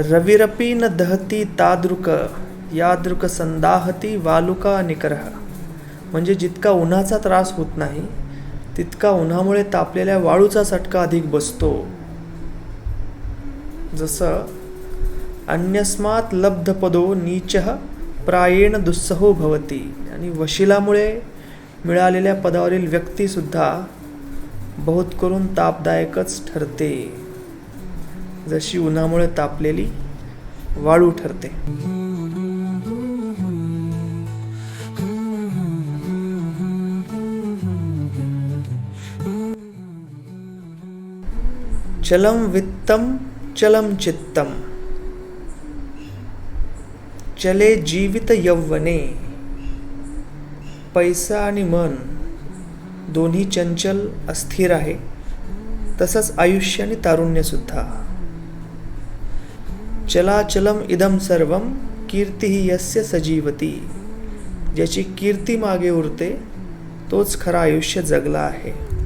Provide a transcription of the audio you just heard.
रविरपी न दहती तादृक यादृक संदाहती वालुका निकरः. म्हणजे जितका उन्हाचा त्रास होत नाही तितका उन्हामुळे तापलेल्या वाळूचा चटका अधिक बसतो. जसं अन्यस्मात् लब्धपदो नीचः प्रायेण दुस्सहो भवती. आणि वशिलामुळे मिळालेल्या पदावरील व्यक्तीसुद्धा बहुत करून तापदायकच ठरते, जशी उन्हामुळे तापलेली वाळू ठरते. चलं वित्तं चलं चित्तं चले जीवित यौवने. पैसा आणि मन दोन्ही चंचल अस्थिर आहे, तसंच आयुष्य आणि तारुण्य सुद्धा. चलाचलम इदम सर्वम कीर्ती यस्य सजीवती. ज्याची कीर्ती मागे उरते तोच खरा आयुष्य जगला आहे.